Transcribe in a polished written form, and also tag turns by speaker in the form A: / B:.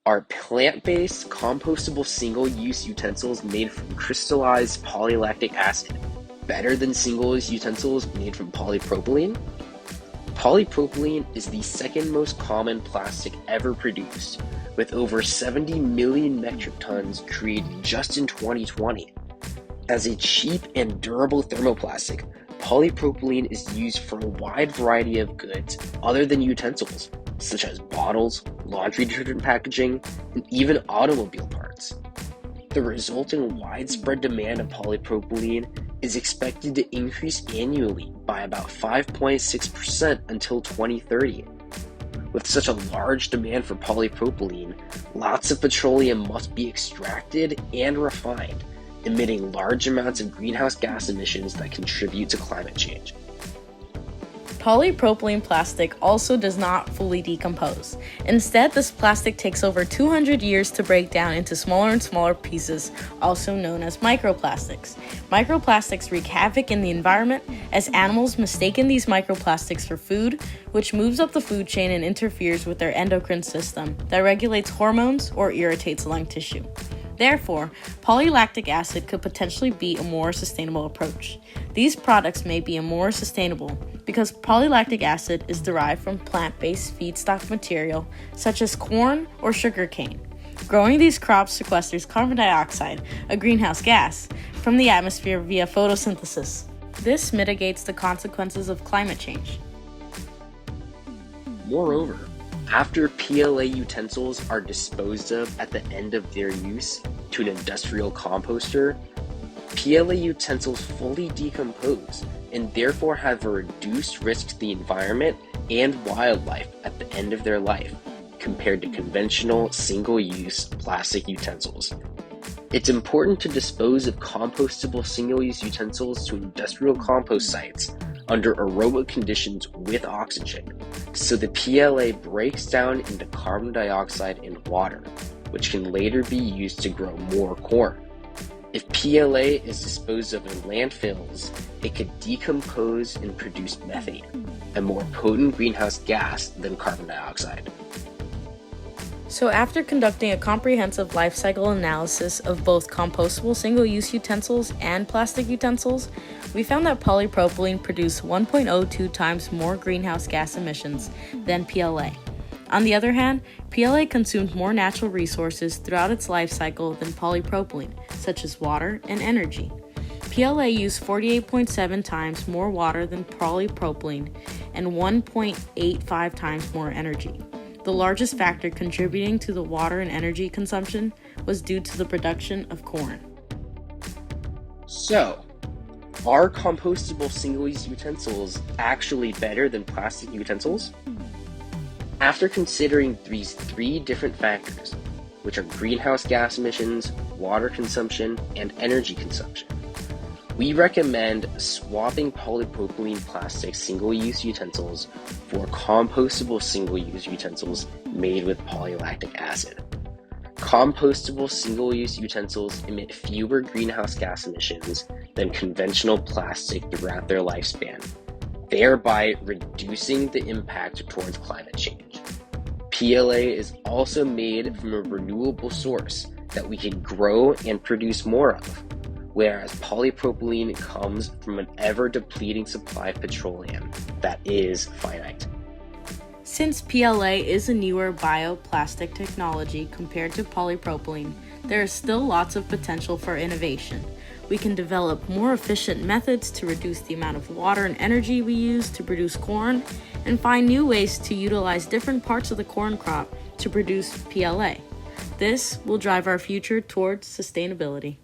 A: Are plant-based, compostable single-use utensils made from crystallized polylactic acid better than single-use utensils made from polypropylene? Polypropylene is the second most common plastic ever produced, with over 70 million metric tons created just in 2020. As a cheap and durable thermoplastic, polypropylene is used for a wide variety of goods other than utensils, such as bottles, laundry detergent packaging, and even automobile parts. The resulting widespread demand of polypropylene is expected to increase annually by about 5.6% until 2030. With such a large demand for polypropylene, lots of petroleum must be extracted and refined, emitting large amounts of greenhouse gas emissions that contribute to climate change.
B: Polypropylene plastic also does not fully decompose. Instead, this plastic takes over 200 years to break down into smaller and smaller pieces, also known as microplastics. Microplastics wreak havoc in the environment as animals mistaken these microplastics for food, which moves up the food chain and interferes with their endocrine system that regulates hormones or irritates lung tissue. Therefore, polylactic acid could potentially be a more sustainable approach. These products may be more sustainable because polylactic acid is derived from plant-based feedstock material such as corn or sugarcane. Growing these crops sequesters carbon dioxide, a greenhouse gas, from the atmosphere via photosynthesis. This mitigates the consequences of climate change.
A: Moreover, after PLA utensils are disposed of at the end of their use to an industrial composter, PLA utensils fully decompose and therefore have a reduced risk to the environment and wildlife at the end of their life compared to conventional single-use plastic utensils. It's important to dispose of compostable single-use utensils to industrial compost sites under aerobic conditions with oxygen, so the PLA breaks down into carbon dioxide and water, which can later be used to grow more corn. If PLA is disposed of in landfills, it could decompose and produce methane, a more potent greenhouse gas than carbon dioxide.
B: So after conducting a comprehensive life cycle analysis of both compostable single-use utensils and plastic utensils, we found that polypropylene produced 1.02 times more greenhouse gas emissions than PLA. On the other hand, PLA consumed more natural resources throughout its life cycle than polypropylene, such as water and energy. PLA used 48.7 times more water than polypropylene and 1.85 times more energy. The largest factor contributing to the water and energy consumption was due to the production of corn.
A: So, are compostable single-use utensils actually better than plastic utensils? After considering these three different factors, which are greenhouse gas emissions, water consumption, and energy consumption, we recommend swapping polypropylene plastic single-use utensils for compostable single-use utensils made with polylactic acid. Compostable single-use utensils emit fewer greenhouse gas emissions than conventional plastic throughout their lifespan, thereby reducing the impact towards climate change. PLA is also made from a renewable source that we can grow and produce more of, whereas polypropylene comes from an ever-depleting supply of petroleum that is finite.
B: Since PLA is a newer bioplastic technology compared to polypropylene, there is still lots of potential for innovation. We can develop more efficient methods to reduce the amount of water and energy we use to produce corn, and find new ways to utilize different parts of the corn crop to produce PLA. This will drive our future towards sustainability.